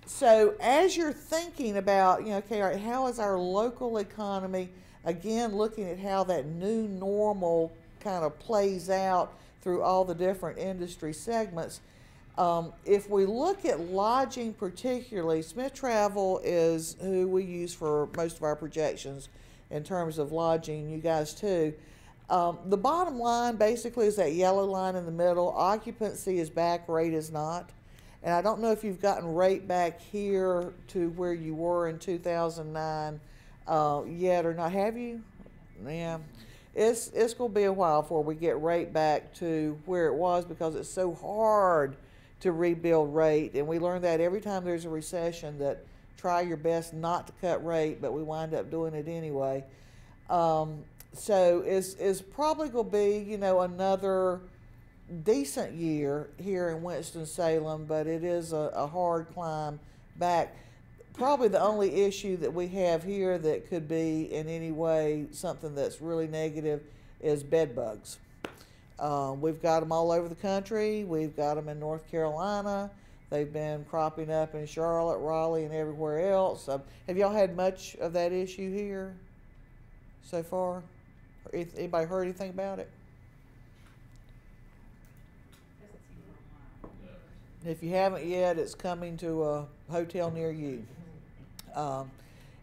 So as you're thinking about, okay, all right, how is our local economy, again, looking at how that new normal kind of plays out through all the different industry segments. If we look at lodging particularly, Smith Travel is who we use for most of our projections in terms of lodging, you guys too. The bottom line basically is that yellow line in the middle. Occupancy is back, rate is not. And I don't know if you've gotten rate back here to where you were in 2009 yet or not. Have you? Yeah. It's going to be a while before we get rate back to where it was because it's so hard to rebuild rate. And we learn that every time there's a recession that try your best not to cut rate, but we wind up doing it anyway. So it's probably going to be, another decent year here in Winston-Salem, but it is a hard climb back. Probably the only issue that we have here that could be in any way something that's really negative is bed bugs. We've got them all over the country. We've got them in North Carolina. They've been cropping up in Charlotte, Raleigh, and everywhere else. Have y'all had much of that issue here so far? Anybody heard anything about it? If you haven't yet, it's coming to a hotel near you.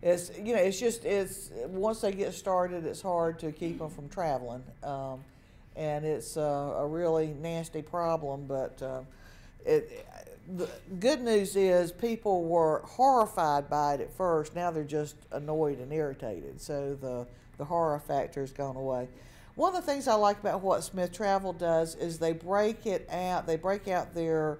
It's once they get started, it's hard to keep them from traveling, and it's a really nasty problem. But the good news is people were horrified by it at first. Now they're just annoyed and irritated. So the horror factor has gone away. One of the things I like about what Smith Travel does is they break it out. They break out their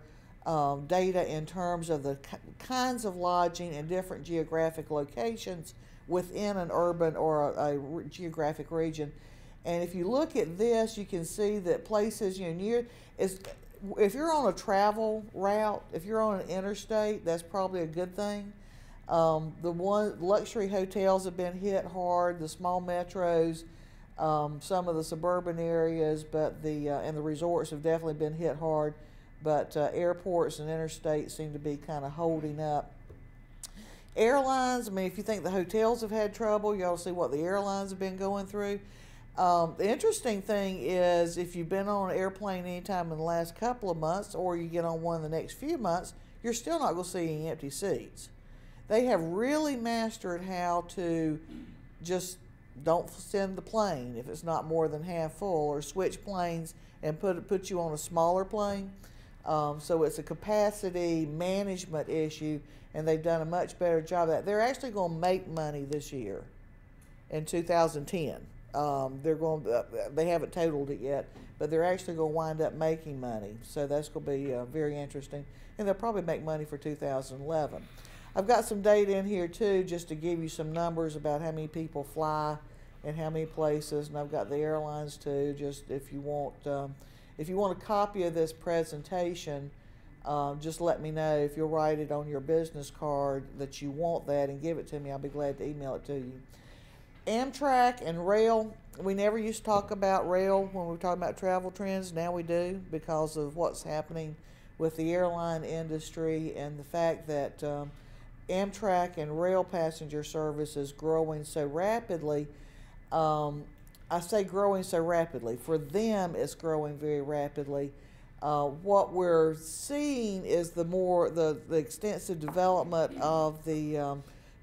data in terms of the kinds of lodging in different geographic locations within an urban or a geographic region. And if you look at this, you can see that places, if you're on a travel route, if you're on an interstate, that's probably a good thing. Luxury hotels have been hit hard, the small metros, some of the suburban areas, but and the resorts have definitely been hit hard. But airports and interstates seem to be kind of holding up. Airlines, if you think the hotels have had trouble, you ought to see what the airlines have been going through. The interesting thing is if you've been on an airplane anytime in the last couple of months or you get on one in the next few months, you're still not going to see any empty seats. They have really mastered how to just don't send the plane if it's not more than half full, or switch planes and put you on a smaller plane. So it's a capacity management issue, and they've done a much better job of that. They're actually going to make money this year in 2010. They haven't totaled it yet, but they're actually going to wind up making money. So that's going to be very interesting, and they'll probably make money for 2011. I've got some data in here too, just to give you some numbers about how many people fly and how many places, and I've got the airlines too, just if you want. If you want a copy of this presentation, just let me know. If you'll write it on your business card that you want that and give it to me, I'll be glad to email it to you. Amtrak and rail, we never used to talk about rail when we were talking about travel trends. Now we do because of what's happening with the airline industry and the fact that Amtrak and rail passenger service is growing so rapidly. I say growing so rapidly. For them, it's growing very rapidly. What we're seeing is the extensive development of the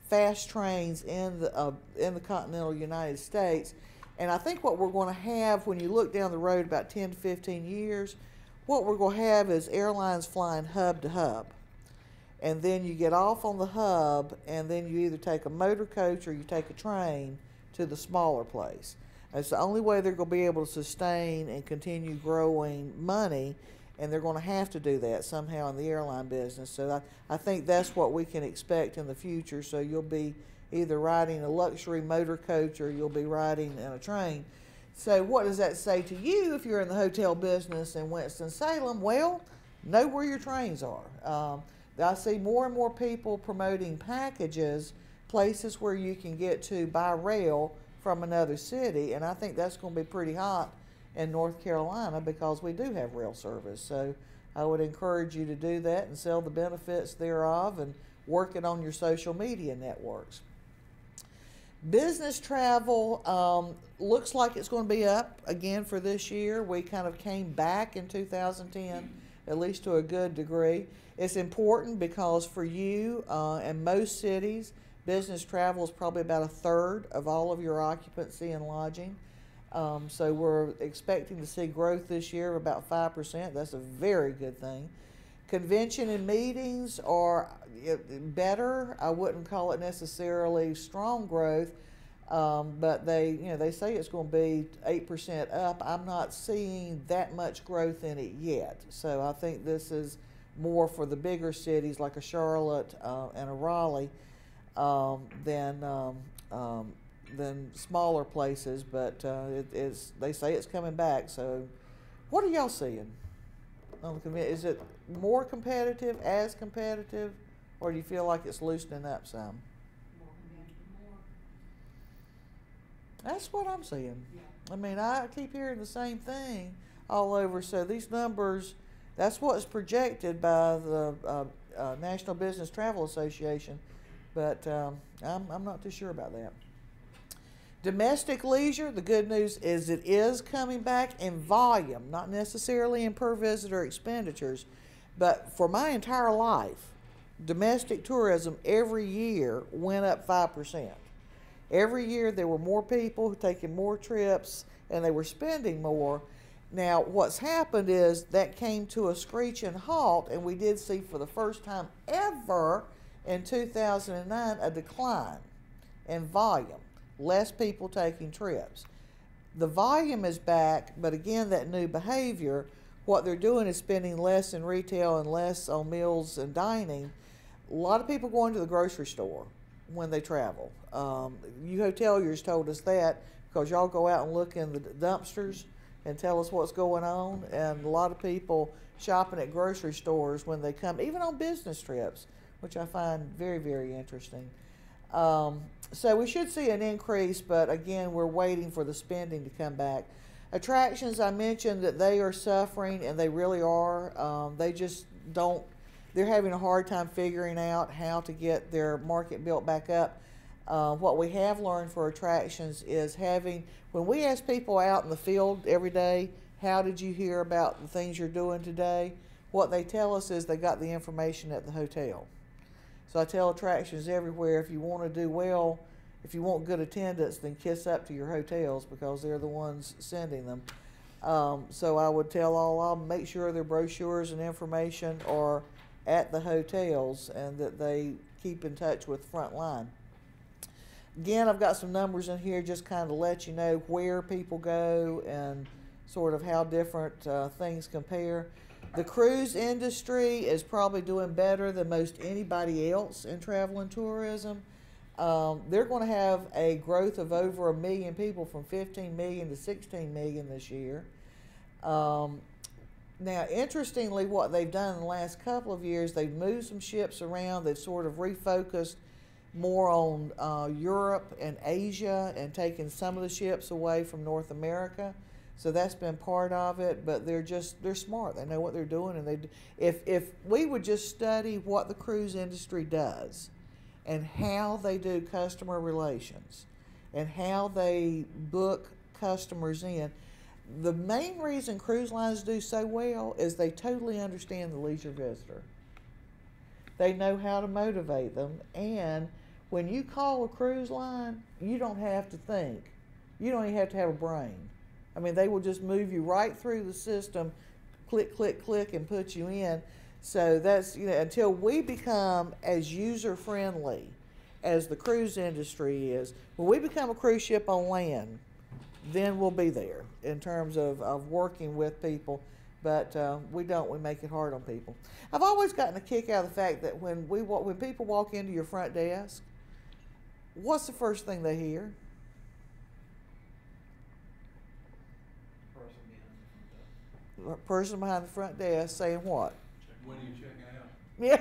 fast trains in the continental United States. And I think what we're going to have when you look down the road about 10 to 15 years, what we're going to have is airlines flying hub to hub. And then you get off on the hub, and then you either take a motor coach or you take a train to the smaller place. It's the only way they're going to be able to sustain and continue growing money, and they're going to have to do that somehow in the airline business. So I think that's what we can expect in the future. So you'll be either riding a luxury motor coach or you'll be riding in a train. So what does that say to you if you're in the hotel business in Winston-Salem? Well, know where your trains are. I see more and more people promoting packages, places where you can get to by rail from another city, and I think that's going to be pretty hot in North Carolina because we do have rail service. So I would encourage you to do that and sell the benefits thereof and work it on your social media networks. Business travel looks like it's going to be up again for this year. We kind of came back in 2010, at least to a good degree. It's important because for you and most cities, business travel is probably about a third of all of your occupancy and lodging. So we're expecting to see growth this year of about 5%. That's a very good thing. Convention and meetings are better. I wouldn't call it necessarily strong growth, but they say it's going to be 8% up. I'm not seeing that much growth in it yet. So I think this is more for the bigger cities like a Charlotte and a Raleigh than smaller places. But they say it's coming back. So what are y'all seeing? Is it more competitive, as competitive, or do you feel like it's loosening up some? More competitive, more. That's what I'm seeing. Yeah. I mean, I keep hearing the same thing all over. So these numbers, that's what's projected by the National Business Travel Association, but I'm not too sure about that. Domestic leisure, the good news is it is coming back in volume, not necessarily in per visitor expenditures, but for my entire life, domestic tourism every year went up 5%. Every year there were more people taking more trips and they were spending more. Now what's happened is that came to a screeching halt, and we did see for the first time ever in 2009 a decline in volume. Less people taking trips. The volume is back, but again, that new behavior, what they're doing is spending less in retail and less on meals and dining. A lot of people going to the grocery store when they travel. You hoteliers told us that because y'all go out and look in the dumpsters and tell us what's going on, and a lot of people shopping at grocery stores when they come, even on business trips, which I find very, very interesting. So we should see an increase, but again, we're waiting for the spending to come back. Attractions, I mentioned that they are suffering, and they really are. They just don't, they're having a hard time figuring out how to get their market built back up. What we have learned for attractions is when we ask people out in the field every day, how did you hear about the things you're doing today? What they tell us is they got the information at the hotel. So I tell attractions everywhere, if you want to do well, if you want good attendance, then kiss up to your hotels because they're the ones sending them. So I would tell all of them, make sure their brochures and information are at the hotels and that they keep in touch with Frontline. Again, I've got some numbers in here just kind of let you know where people go and sort of how different things compare. The cruise industry is probably doing better than most anybody else in travel and tourism. They're going to have a growth of over 1 million people, from 15 million to 16 million this year. Now, interestingly, what they've done in the last couple of years, they've moved some ships around. They've sort of refocused more on Europe and Asia and taken some of the ships away from North America. So that's been part of it, but they're smart. They know what they're doing, and if we would just study what the cruise industry does and how they do customer relations and how they book customers in, the main reason cruise lines do so well is they totally understand the leisure visitor. They know how to motivate them, and when you call a cruise line, you don't have to think. You don't even have to have a brain. I mean, they will just move you right through the system, click, click, click, and put you in. So that's, until we become as user-friendly as the cruise industry is, when we become a cruise ship on land, then we'll be there in terms of working with people. But we don't. We make it hard on people. I've always gotten a kick out of the fact that when people walk into your front desk, what's the first thing they hear? Person behind the front desk saying what? When are you checking out?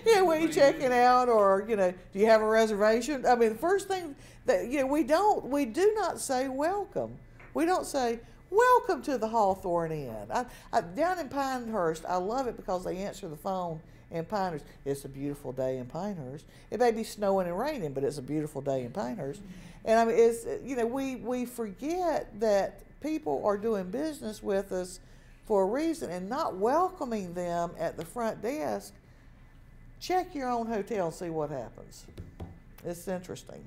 Yeah, when are you checking out, or do you have a reservation? I mean, the first thing that we do not say welcome. We don't say, welcome to the Hawthorne Inn. Down in Pinehurst, I love it because they answer the phone in Pinehurst. It's a beautiful day in Pinehurst. It may be snowing and raining, but it's a beautiful day in Pinehurst. And I mean, it's, you know, we forget that people are doing business with us for a reason, and not welcoming them at the front desk. Check your own hotel and see what happens. It's interesting.